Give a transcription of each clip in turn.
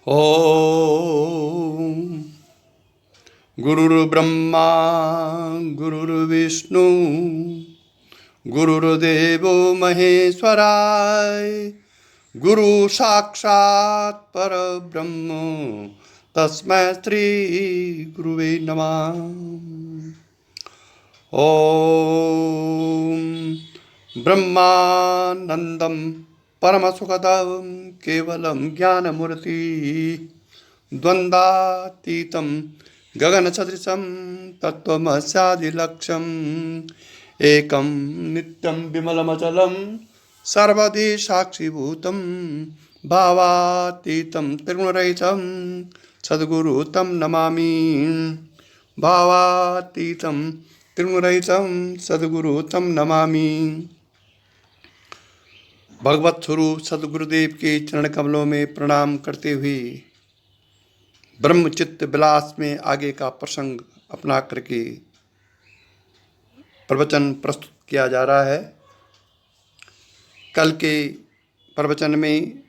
ॐ गुरुर्ब्रह्मा गुरुर्विष्णु गुरुर्देवो महेश्वराय गुरु साक्षात् परब्रह्म तस्मै श्री गुरुवे नमः। ॐ ब्रह्मानन्दं परमसुखदं केवलं ज्ञानमूर्ति द्वन्द्वातीतं गगनसदृशं तत्त्वमस्यादिलक्ष्यम् एकं नित्यं विमलमचलं सर्वदि साक्षिभूतं भावातीतं त्रिगुणरहितं सद्गुरु तं नमामि। भावातीतं त्रिगुणरहितं सद्गुरु तं नमामि। भगवत स्वरूप सद्गुरुदेव के चरण कमलों में प्रणाम करते हुए ब्रह्मचित्त विलास में आगे का प्रसंग अपना करके प्रवचन प्रस्तुत किया जा रहा है। कल के प्रवचन में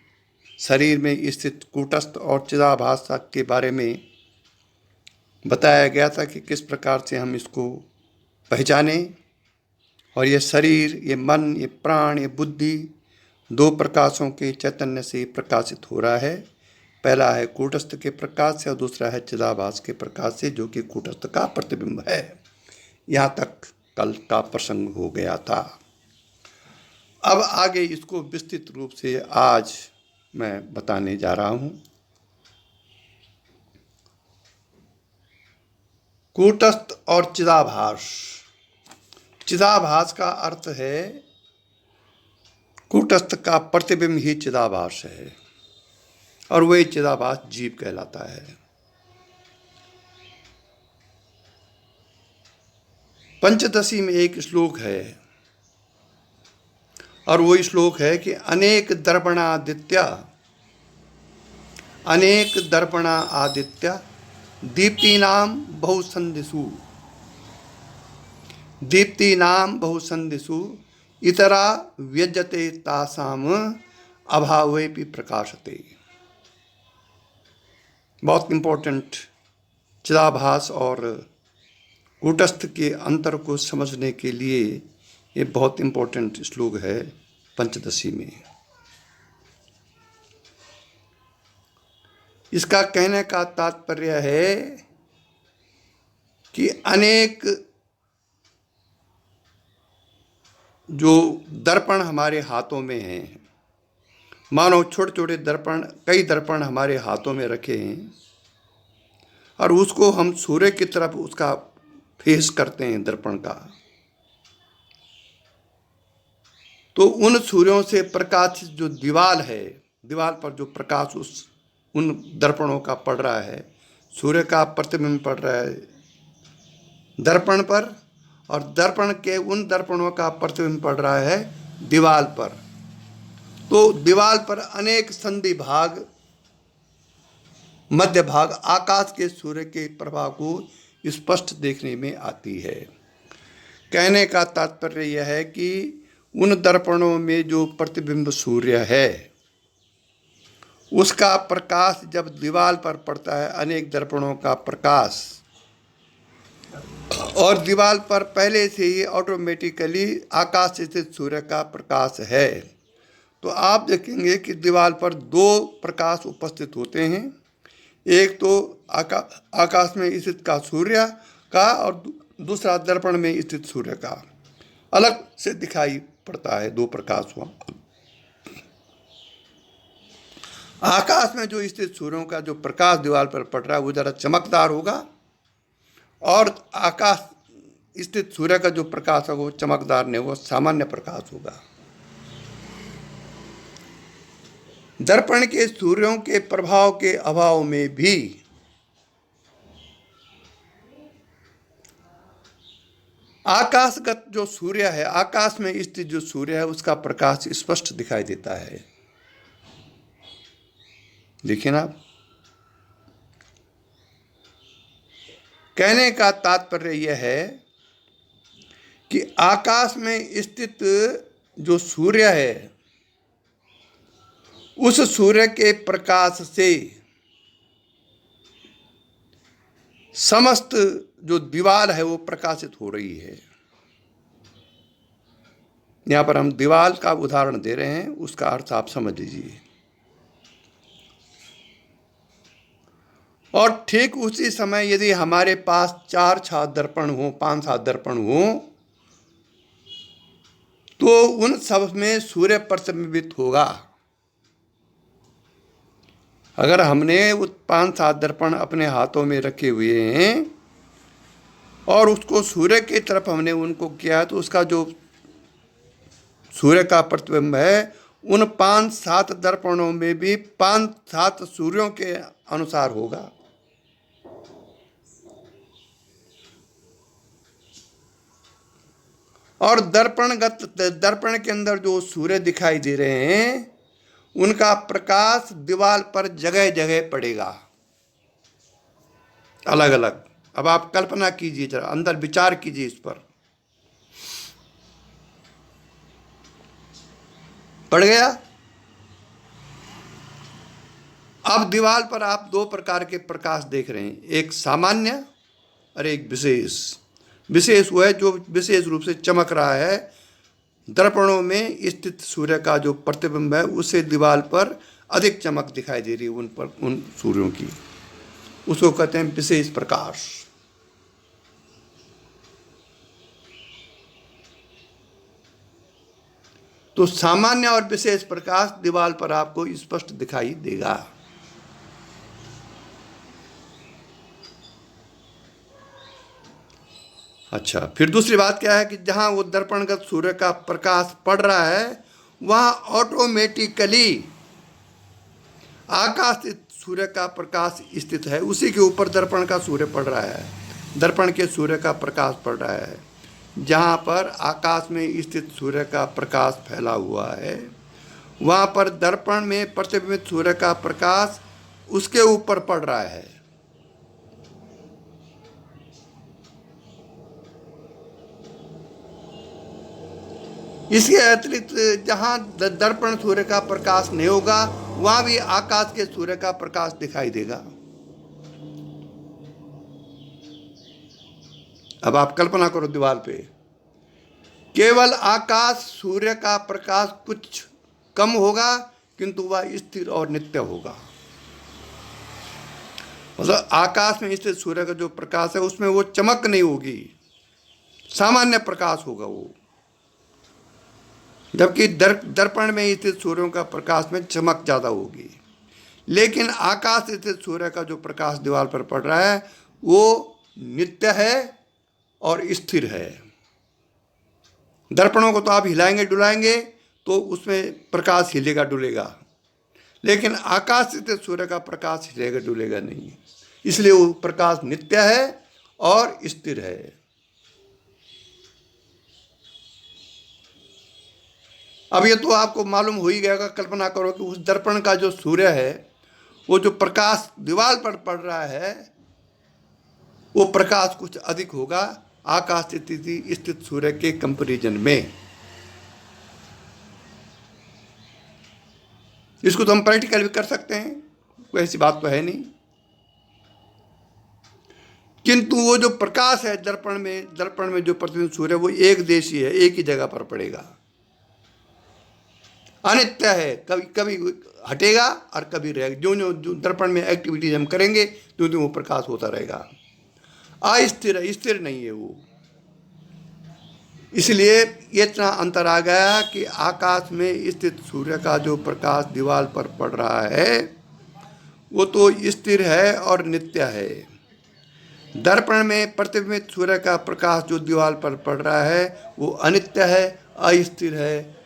शरीर में स्थित कूटस्थ और चिदाभास के बारे में बताया गया था कि किस प्रकार से हम इसको पहचानें। और ये शरीर, ये मन, ये प्राण, ये बुद्धि दो प्रकाशों के चैतन्य से प्रकाशित हो रहा है। पहला है कूटस्थ के प्रकाश से और दूसरा है चिदाभास के प्रकाश से, जो कि कूटस्थ का प्रतिबिंब है। यहाँ तक कल का प्रसंग हो गया था। अब आगे इसको विस्तृत रूप से आज मैं बताने जा रहा हूँ। कूटस्थ और चिदाभास। चिदाभास का अर्थ है कूटस्थ का प्रतिबिंब ही चिदाभास है और वही चिदाभास जीव कहलाता है। पंचदशी में एक श्लोक है और वो श्लोक है कि अनेक दर्पणा आदित्य दीप्तीनाम बहुसंदिषु इतरा व्यज्यते तासाम अभावेपि प्रकाशते। बहुत इम्पोर्टेंट चिदाभास और कूटस्थ के अंतर को समझने के लिए ये बहुत इम्पोर्टेंट श्लोक है पंचदशी में। इसका कहने का तात्पर्य है कि अनेक जो दर्पण हमारे हाथों में हैं, मानो छोटे छोटे दर्पण, कई दर्पण हमारे हाथों में रखे हैं और उसको हम सूर्य की तरफ उसका फेस करते हैं दर्पण का, तो उन सूर्यों से प्रकाशित जो दीवार है, दीवार पर जो प्रकाश उन दर्पणों का पड़ रहा है, सूर्य का प्रतिबिंब पड़ रहा है दर्पण पर और दर्पण के उन दर्पणों का प्रतिबिंब पड़ रहा है दीवार पर। तो दीवार पर अनेक संधि भाग, मध्य भाग आकाश के सूर्य के प्रभाव को स्पष्ट देखने में आती है। कहने का तात्पर्य यह है कि उन दर्पणों में जो प्रतिबिंब सूर्य है उसका प्रकाश जब दीवार पर पड़ता है, अनेक दर्पणों का प्रकाश, और दीवार पर पहले से ही ऑटोमेटिकली आकाश से स्थित सूर्य का प्रकाश है, तो आप देखेंगे कि दीवार पर दो प्रकाश उपस्थित होते हैं। एक तो आकाश में स्थित का सूर्य का और दूसरा दर्पण में स्थित सूर्य का अलग से दिखाई पड़ता है। दो प्रकाश हुआ। आकाश में जो स्थित सूर्यों का जो प्रकाश दीवार पर पड़ रहा है वो ज़रा चमकदार होगा और आकाश स्थित सूर्य का जो प्रकाश है वो चमकदार नहीं, वो सामान्य प्रकाश होगा। दर्पण के सूर्यों के प्रभाव के अभाव में भी आकाशगत जो सूर्य है, आकाश में स्थित जो सूर्य है उसका प्रकाश स्पष्ट दिखाई देता है। देखिए ना, कहने का तात्पर्य यह है कि आकाश में स्थित जो सूर्य है उस सूर्य के प्रकाश से समस्त जो दीवार है वो प्रकाशित हो रही है। यहाँ पर हम दीवार का उदाहरण दे रहे हैं, उसका अर्थ आप समझ लीजिए। और ठीक उसी समय यदि हमारे पास 4-6 दर्पण हो, 5-7 दर्पण हो, तो उन सब में सूर्य प्रतिबिंबित होगा। अगर हमने वो 5-7 दर्पण अपने हाथों में रखे हुए हैं और उसको सूर्य की तरफ हमने उनको किया, तो उसका जो सूर्य का प्रतिबिंब है उन 5-7 दर्पणों में भी 5-7 सूर्यों के अनुसार होगा। और दर्पण के अंदर जो सूर्य दिखाई दे रहे हैं उनका प्रकाश दीवार पर जगह जगह पड़ेगा, अलग अलग। अब आप कल्पना कीजिए, जरा अंदर विचार कीजिए इस पर। पड़ गया? अब दीवार पर आप 2 प्रकार के प्रकाश देख रहे हैं, एक सामान्य और एक विशेष। विशेष वो है जो विशेष रूप से चमक रहा है। दर्पणों में स्थित सूर्य का जो प्रतिबिंब है उससे दीवार पर अधिक चमक दिखाई दे रही है उन सूर्यों की, उसको कहते हैं विशेष प्रकाश। तो सामान्य और विशेष प्रकाश दीवार पर आपको स्पष्ट दिखाई देगा। अच्छा, फिर दूसरी बात क्या है कि जहां वो दर्पणगत सूर्य का प्रकाश पड़ रहा है वहां ऑटोमेटिकली आकाश स्थित सूर्य का प्रकाश स्थित है, उसी के ऊपर दर्पण का सूर्य पड़ रहा है, दर्पण के सूर्य का प्रकाश पड़ रहा है। जहाँ पर आकाश में स्थित सूर्य का प्रकाश फैला हुआ है वहाँ पर दर्पण में प्रतिबिंबित सूर्य का प्रकाश उसके ऊपर पड़ रहा है। इसके अतिरिक्त जहाँ दर्पण सूर्य का प्रकाश नहीं होगा वहाँ भी आकाश के सूर्य का प्रकाश दिखाई देगा। अब आप कल्पना करो, दीवार पे केवल आकाश सूर्य का प्रकाश कुछ कम होगा किंतु वह स्थिर और नित्य होगा। मतलब आकाश में स्थित सूर्य का जो प्रकाश है उसमें वो चमक नहीं होगी, सामान्य प्रकाश होगा वो, जबकि दर्पण में स्थित सूर्यों का प्रकाश में चमक ज़्यादा होगी। लेकिन आकाश स्थित सूर्य का जो प्रकाश दीवार पर पड़ रहा है वो नित्य है और स्थिर है। दर्पणों को तो आप हिलाएंगे डुलाएंगे तो उसमें प्रकाश हिलेगा डुलेगा, लेकिन आकाश स्थित सूर्य का प्रकाश हिलेगा डुलेगा नहीं, इसलिए वो प्रकाश नित्य है और स्थिर है। अब ये तो आपको मालूम हो ही गया। कल्पना करो कि उस दर्पण का जो सूर्य है वो जो प्रकाश दीवार पर पड़ रहा है वो प्रकाश कुछ अधिक होगा आकाश स्थित सूर्य के कंपैरिजन में। इसको तो हम प्रैक्टिकल भी कर सकते हैं, कोई ऐसी बात तो है नहीं। किंतु वो जो प्रकाश है दर्पण में जो प्रतिबिंब सूर्य वो एक देशी है, एक ही जगह पर पड़ेगा, अनित्य है, कभी कभी हटेगा और कभी रहेगा। जो दर्पण में एक्टिविटीज हम करेंगे तो वो प्रकाश होता रहेगा, अस्थिर है, स्थिर नहीं है वो। इसलिए ये इतना अंतर आ गया कि आकाश में स्थित सूर्य का जो प्रकाश दीवार पर पड़ रहा है वो तो स्थिर है और नित्य है। दर्पण में प्रतिबिंबित सूर्य का प्रकाश जो दीवार पर पड़ रहा है वो अनित्य है, अस्थिर है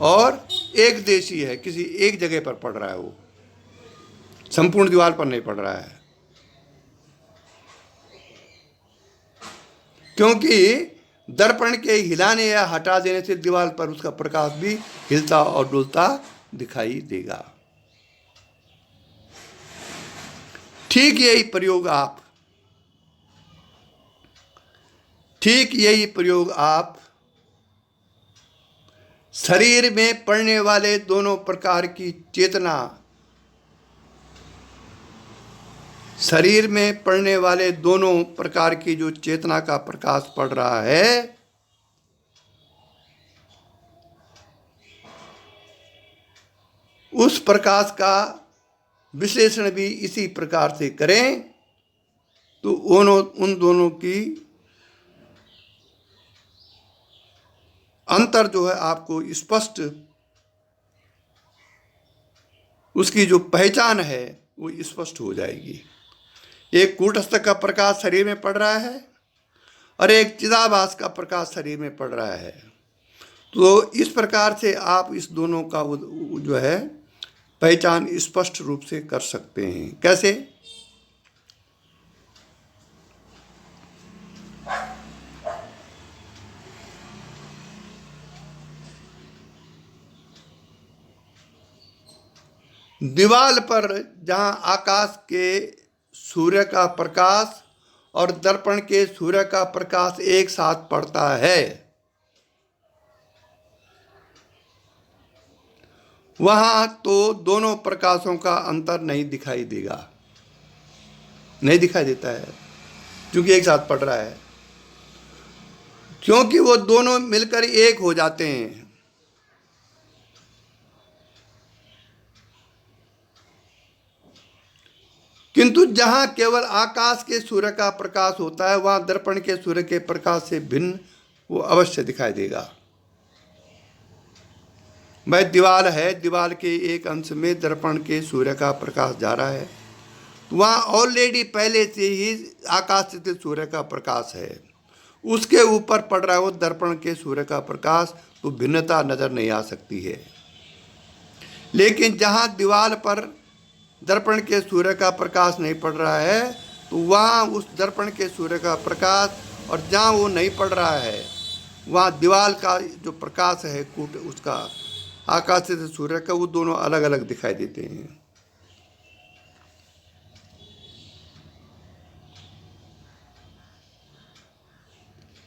और एक देशी है, किसी एक जगह पर पड़ रहा है, वो संपूर्ण दीवार पर नहीं पड़ रहा है। क्योंकि दर्पण के हिलाने या हटा देने से दीवार पर उसका प्रकाश भी हिलता और डुलता दिखाई देगा। ठीक यही प्रयोग आप शरीर में पड़ने वाले दोनों प्रकार की चेतना शरीर में पड़ने वाले दोनों प्रकार की जो चेतना का प्रकाश पड़ रहा है, उस प्रकाश का विश्लेषण भी इसी प्रकार से करें तो उन दोनों की अंतर जो है आपको स्पष्ट, उसकी जो पहचान है वो स्पष्ट हो जाएगी। एक कूटस्थ का प्रकाश शरीर में पड़ रहा है और एक चिदाभास का प्रकाश शरीर में पड़ रहा है। तो इस प्रकार से आप इस दोनों का जो है पहचान स्पष्ट रूप से कर सकते हैं। कैसे? दीवाल पर जहां आकाश के सूर्य का प्रकाश और दर्पण के सूर्य का प्रकाश एक साथ पड़ता है, वहां तो दोनों प्रकाशों का अंतर नहीं दिखाई देगा, नहीं दिखाई देता है, क्योंकि एक साथ पड़ रहा है, क्योंकि वो दोनों मिलकर एक हो जाते हैं। किंतु जहां केवल आकाश के सूर्य का प्रकाश होता है, वहां दर्पण के सूर्य के प्रकाश से भिन्न वो अवश्य दिखाई देगा। भाई दीवाल है, दीवाल के एक अंश में दर्पण के सूर्य का प्रकाश जा रहा है, तो वहाँ ऑलरेडी पहले से ही आकाश से सूर्य का प्रकाश है, उसके ऊपर पड़ रहा है वो दर्पण के सूर्य का प्रकाश, तो भिन्नता नज़र नहीं आ सकती है। लेकिन जहाँ दीवाल पर दर्पण के सूर्य का प्रकाश नहीं पड़ रहा है, तो वहाँ उस दर्पण के सूर्य का प्रकाश और जहाँ वो नहीं पड़ रहा है, वहाँ दीवाल का जो प्रकाश है कूट उसका आकाश से सूर्य का, वो दोनों अलग अलग दिखाई देते हैं।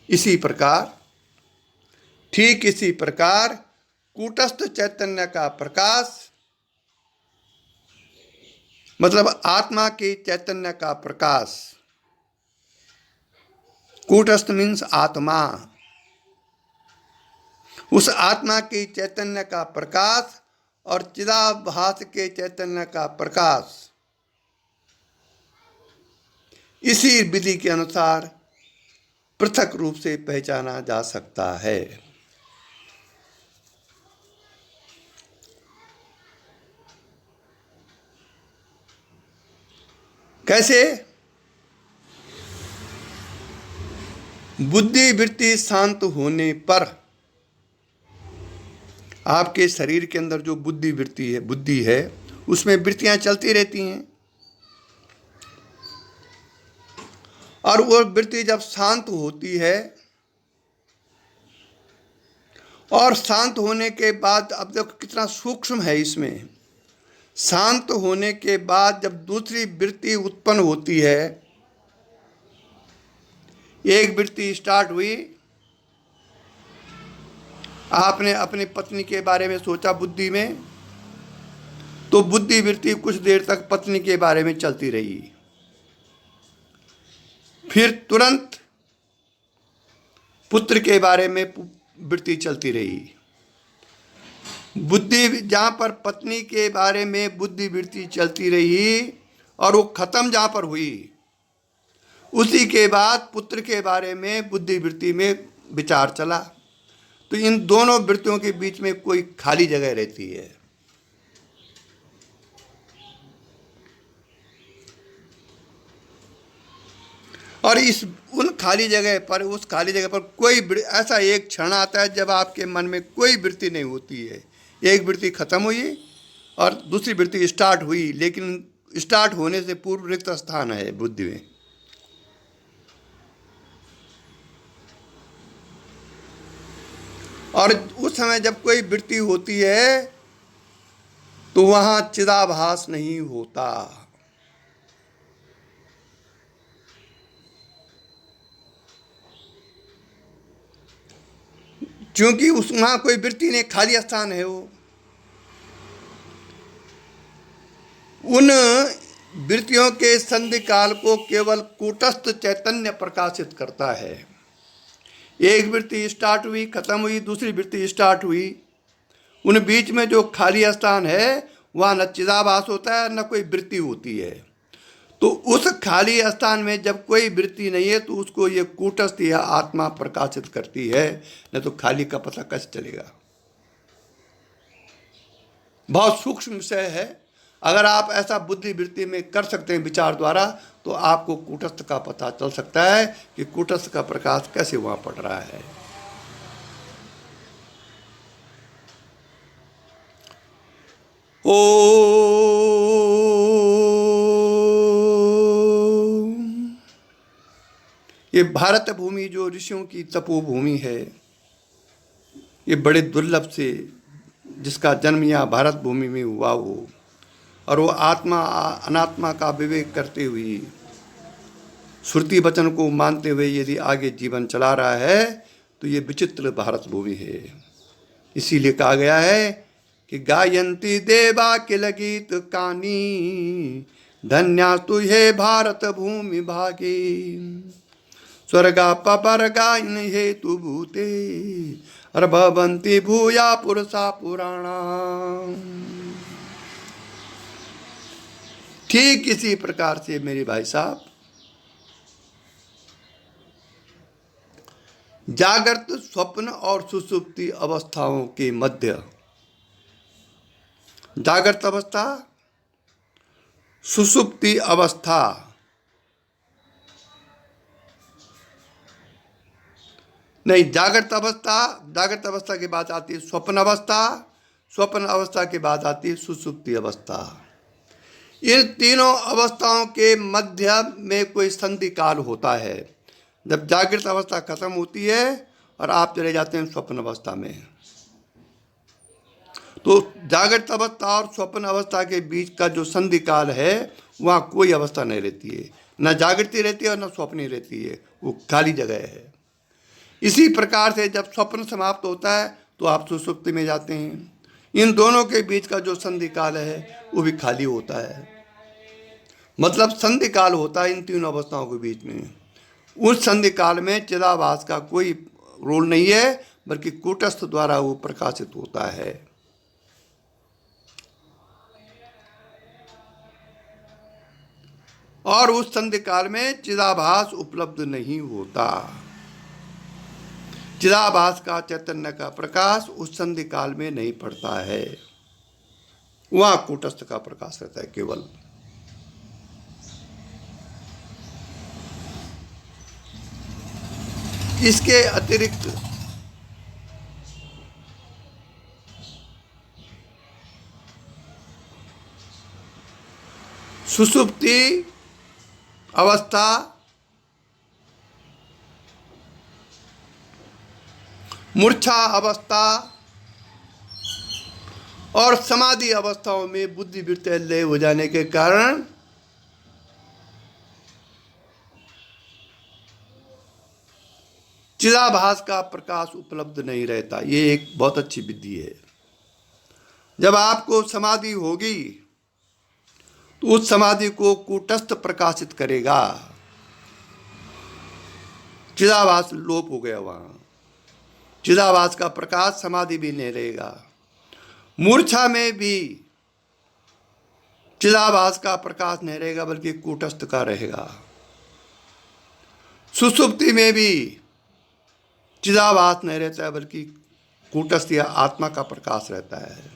इसी प्रकार, ठीक इसी प्रकार कूटस्थ चैतन्य का प्रकाश मतलब आत्मा के चैतन्य का प्रकाश, कूटस्थ मीन्स आत्मा, उस आत्मा के चैतन्य का प्रकाश और चिदाभास के चैतन्य का प्रकाश इसी विधि के अनुसार पृथक रूप से पहचाना जा सकता है। कैसे? बुद्धि वृत्ति शांत होने पर आपके शरीर के अंदर जो बुद्धि वृत्ति है, बुद्धि है, उसमें वृत्तियां चलती रहती हैं, और वो वृत्ति जब शांत होती है, और शांत होने के बाद, अब देखो कितना सूक्ष्म है इसमें, शांत होने के बाद जब दूसरी वृत्ति उत्पन्न होती है, एक वृत्ति स्टार्ट हुई, आपने अपनी पत्नी के बारे में सोचा बुद्धि में, तो बुद्धि वृत्ति कुछ देर तक पत्नी के बारे में चलती रही, फिर तुरंत पुत्र के बारे में वृत्ति चलती रही। बुद्धि जहाँ पर पत्नी के बारे में बुद्धि वृत्ति चलती रही और वो खत्म जहाँ पर हुई, उसी के बाद पुत्र के बारे में बुद्धि वृत्ति में विचार चला। तो इन दोनों वृत्तियों के बीच में कोई खाली जगह रहती है, और इस उन खाली जगह पर, उस खाली जगह पर कोई ऐसा एक क्षण आता है जब आपके मन में कोई वृत्ति नहीं होती है। एक वृत्ति खत्म हुई और दूसरी वृत्ति स्टार्ट हुई, लेकिन स्टार्ट होने से पूर्व रिक्त स्थान है बुद्धि में। और उस समय जब कोई वृत्ति होती है तो वहां चिदाभास नहीं होता, क्योंकि उस वहां कोई वृत्ति नहीं, खाली स्थान है वो। उन वृत्तियों के संधि काल को केवल कूटस्थ चैतन्य प्रकाशित करता है। एक वृत्ति स्टार्ट हुई, खत्म हुई, दूसरी वृत्ति स्टार्ट हुई, उन बीच में जो खाली स्थान है वहाँ न चिदाभास होता है न कोई वृत्ति होती है। तो उस खाली स्थान में जब कोई वृत्ति नहीं है तो उसको ये कूटस्थ या आत्मा प्रकाशित करती है, न तो खाली का पता कैसे चलेगा। बहुत सूक्ष्म विषय है। अगर आप ऐसा बुद्धि वृत्ति में कर सकते हैं विचार द्वारा, तो आपको कूटस्थ का पता चल सकता है कि कूटस्थ का प्रकाश कैसे वहां पड़ रहा है। ओ ये भारत भूमि जो ऋषियों की तपोभूमि है, ये बड़े दुर्लभ से जिसका जन्म यहाँ भारत भूमि में हुआ हो, और वो आत्मा अनात्मा का विवेक करते हुए, श्रुति वचन को मानते हुए यदि आगे जीवन चला रहा है तो ये विचित्र भारत भूमि है। इसीलिए कहा गया है कि गायंती देवा किल गीत कानी, धन्या तुहे भारत भूमि भागी, स्वर्गा पपरगा इन हेतु भूते, और भवंती भूया पुरुषा पुराणा। ठीक इसी प्रकार से मेरे भाई साहब, जागृत, स्वप्न और सुषुप्ति अवस्थाओं के मध्य, जागृत अवस्था, सुषुप्ति अवस्था, नहीं, जागृत अवस्था के बाद आती है स्वप्न अवस्था, स्वप्न अवस्था के बाद आती है सुषुप्ति अवस्था। इन तीनों अवस्थाओं के मध्य में कोई संधि काल होता है, जब जागृत अवस्था खत्म होती है और आप चले जाते हैं स्वप्न अवस्था में। तो जागृत अवस्था और स्वप्न अवस्था के बीच का जो संधि काल है, वहाँ कोई अवस्था नहीं रहती है, न जागृति रहती है और न स्वप्न रहती है, वो खाली जगह है। इसी प्रकार से जब स्वप्न समाप्त होता है तो आप सुषुप्ति में जाते हैं। इन दोनों के बीच का जो संधि काल है वो भी खाली होता है। मतलब संधि काल होता है इन तीनों अवस्थाओं के बीच में। उस संधि काल में चिदाभास का कोई रोल नहीं है, बल्कि कूटस्थ द्वारा वो प्रकाशित होता है। और उस संधि काल में चिदाभास उपलब्ध नहीं होता। चिदाभास का चैतन्य का प्रकाश उस संधि काल में नहीं पड़ता है, वहां कूटस्थ का प्रकाश रहता है केवल। इसके अतिरिक्त सुषुप्ति अवस्था, मूर्छा अवस्था और समाधि अवस्थाओं में बुद्धि वृत्ति लय हो जाने के कारण चिदाभास का प्रकाश उपलब्ध नहीं रहता। ये एक बहुत अच्छी विधि है। जब आपको समाधि होगी तो उस समाधि को कूटस्थ प्रकाशित करेगा। चिदाभास लोप हो गया, वहां चिदाभास का प्रकाश समाधि भी नहीं रहेगा। मूर्छा में भी चिदाभास का प्रकाश नहीं रहेगा, बल्कि कूटस्थ का रहेगा। सुषुप्ति में भी चिदाभास नहीं रहता है, बल्कि कूटस्थ या आत्मा का प्रकाश रहता है।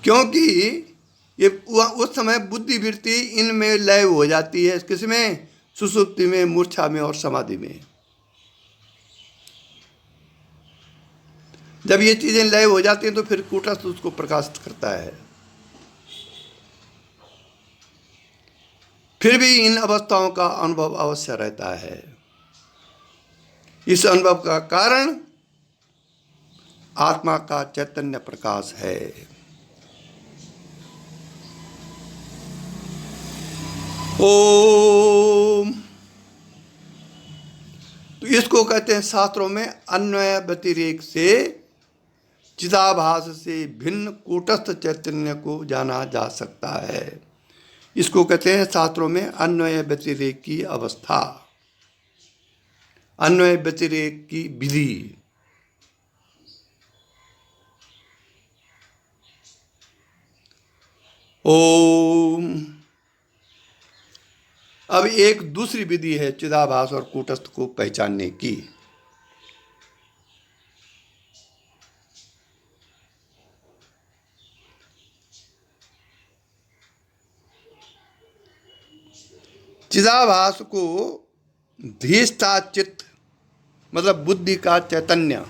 क्योंकि ये उस समय बुद्धि वृत्ति इनमें लय हो जाती है। किसमें? सुषुप्ति में, मूर्छा में और समाधि में। जब ये चीजें लय हो जाती हैं तो फिर कूटस्थ उसको प्रकाशित करता है। फिर भी इन अवस्थाओं का अनुभव अवश्य रहता है। इस अनुभव का कारण आत्मा का चैतन्य प्रकाश है। ओम। तो इसको कहते हैं शास्त्रों में अन्वय व्यतिरेक से चिदाभास से भिन्न कूटस्थ चैतन्य को जाना जा सकता है। इसको कहते हैं शास्त्रों में अन्वय व्यतिरेक की अवस्था, अन्वय व्यतिरेक की विधि। ओम। अब एक दूसरी विधि है चिदाभास और कूटस्थ को पहचानने की। चिदाभास को धीष्टा चित्त मतलब बुद्धि का चैतन्य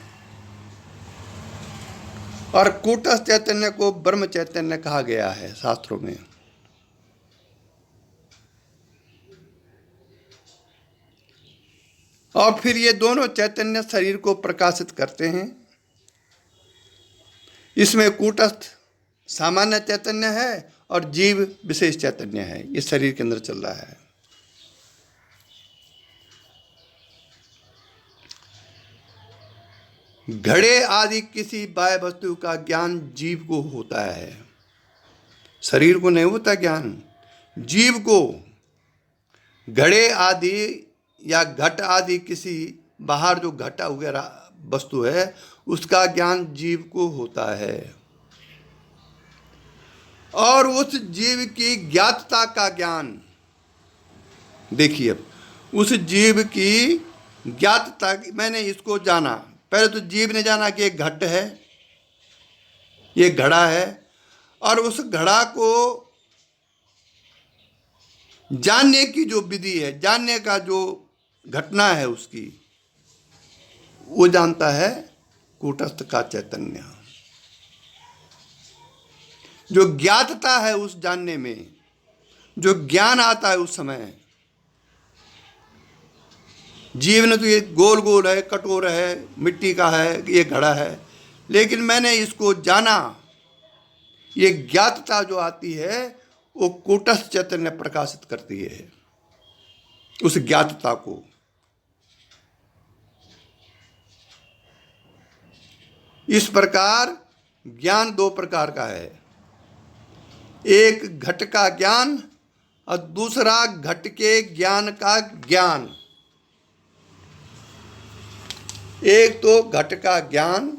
और कूटस्थ चैतन्य को ब्रह्म चैतन्य कहा गया है शास्त्रों में। और फिर ये दोनों चैतन्य शरीर को प्रकाशित करते हैं। इसमें कूटस्थ सामान्य चैतन्य है और जीव विशेष चैतन्य है, ये शरीर के अंदर चल रहा है। घड़े आदि किसी बाह्य वस्तु का ज्ञान जीव को होता है, शरीर को नहीं होता ज्ञान। जीव को घड़े आदि या घट आदि किसी बाहर जो घटा वगैरह वस्तु है उसका ज्ञान जीव को होता है। और उस जीव की ज्ञातता का ज्ञान देखिए, उस जीव की ज्ञातता, मैंने इसको जाना। पहले तो जीव ने जाना कि एक घट है, ये घड़ा है, और उस घड़ा को जानने की जो विधि है, जानने का जो घटना है उसकी, वो जानता है कूटस्थ का चैतन्य। जो ज्ञातता है उस जानने में, जो ज्ञान आता है उस समय, जीव ने तो ये गोल गोल है, कटोर है, मिट्टी का है, ये घड़ा है, लेकिन मैंने इसको जाना, ये ज्ञातता जो आती है वो कूटस्थ चैतन्य प्रकाशित करती है उस ज्ञातता को। इस प्रकार ज्ञान दो प्रकार का है, एक घट का ज्ञान और दूसरा घट के ज्ञान का ज्ञान। एक तो घट का ज्ञान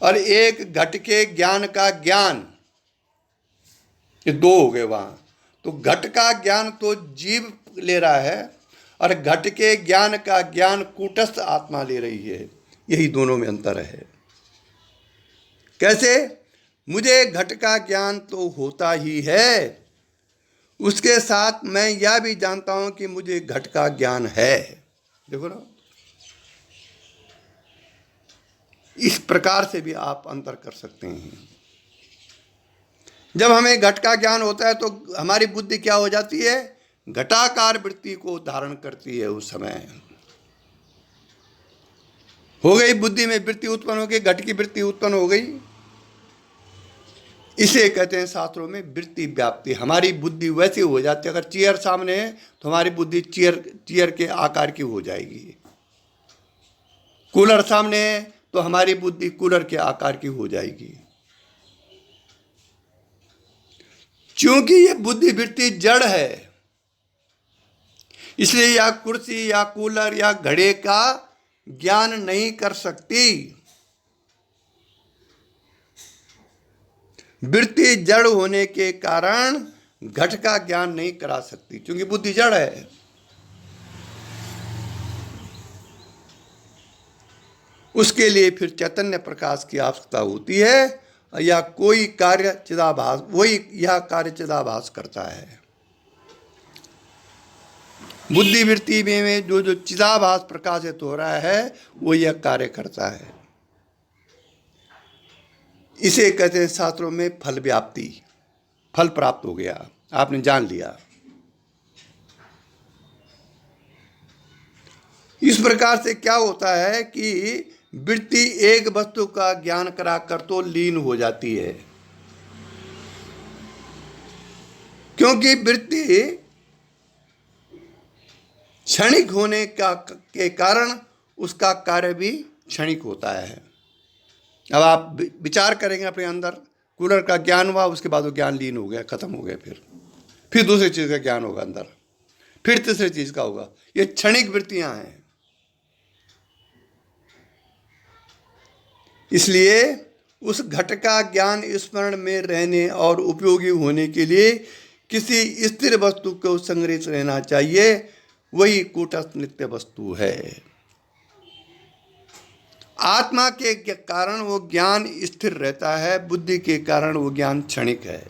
और एक घट के ज्ञान का ज्ञान, ये दो हो गए वहां। तो घट का ज्ञान तो जीव ले रहा है और घट के ज्ञान का ज्ञान कूटस्थ आत्मा ले रही है। यही दोनों में अंतर है। कैसे? मुझे घट का ज्ञान तो होता ही है, उसके साथ मैं यह भी जानता हूं कि मुझे घट का ज्ञान है। देखो ना, इस प्रकार से भी आप अंतर कर सकते हैं। जब हमें घट का ज्ञान होता है तो हमारी बुद्धि क्या हो जाती है? घटाकार वृत्ति को धारण करती है। उस समय हो गई बुद्धि में वृत्ति उत्पन्न हो गई, घट की वृत्ति उत्पन्न हो गई। इसे कहते हैं शास्त्रों में वृत्ति व्याप्ति। हमारी बुद्धि वैसी हो जाती है, अगर चेयर सामने है तो हमारी बुद्धि चेयर के आकार की हो जाएगी। कूलर सामने है तो हमारी बुद्धि कूलर के आकार की हो जाएगी। क्योंकि ये बुद्धि वृत्ति जड़ है, इसलिए या कुर्सी या कूलर या घड़े का ज्ञान नहीं कर सकती। वृत्ति जड़ होने के कारण घट का ज्ञान नहीं करा सकती, क्योंकि बुद्धि जड़ है। उसके लिए फिर चैतन्य प्रकाश की आवश्यकता होती है, या कोई कार्य चिदाभास, वही यह कार्य चिदाभास करता है। बुद्धि वृत्ति में जो जो चिदाभास प्रकाशित हो रहा है वो यह कार्य करता है। इसे कहते हैं शास्त्रों में फल व्याप्ति। फल प्राप्त हो गया, आपने जान लिया। इस प्रकार से क्या होता है कि वृत्ति एक वस्तु का ज्ञान करा कर तो लीन हो जाती है, क्योंकि वृत्ति क्षणिक होने के कारण उसका कार्य भी क्षणिक होता है। अब आप विचार करेंगे अपने अंदर, कूलर का ज्ञान हुआ, उसके बाद वो ज्ञान लीन हो गया, खत्म हो गया, फिर दूसरी चीज़ का ज्ञान होगा अंदर, फिर तीसरी चीज़ का होगा। ये क्षणिक वृत्तियां हैं। इसलिए उस घट का ज्ञान स्मरण में रहने और उपयोगी होने के लिए किसी स्थिर वस्तु को संग्रहित रहना चाहिए, वही कूटस्थ नित्य वस्तु है। आत्मा के कारण वो ज्ञान स्थिर रहता है, बुद्धि के कारण वो ज्ञान क्षणिक है।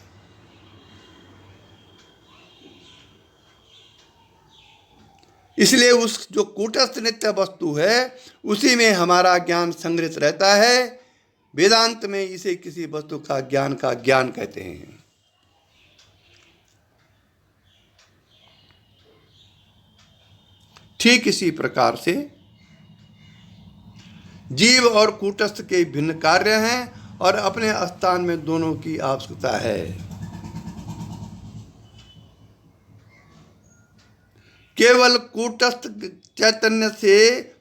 इसलिए उस जो कूटस्थ नित्य वस्तु है उसी में हमारा ज्ञान संग्रहित रहता है। वेदांत में इसे किसी वस्तु का ज्ञान कहते हैं। ठीक इसी प्रकार से जीव और कूटस्थ के भिन्न कार्य हैं और अपने स्थान में दोनों की आवश्यकता है। केवल कूटस्थ चैतन्य से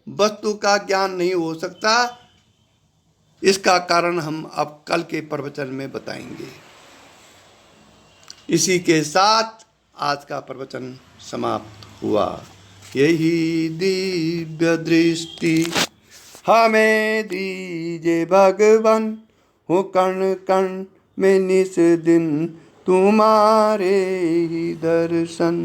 वस्तु का ज्ञान नहीं हो सकता। इसका कारण हम अब कल के प्रवचन में बताएंगे। इसी के साथ आज का प्रवचन समाप्त हुआ। यही दिव्य दृष्टि हमें दीजे भगवान, हो कण कण में निस दिन तुम्हारे ही दर्शन।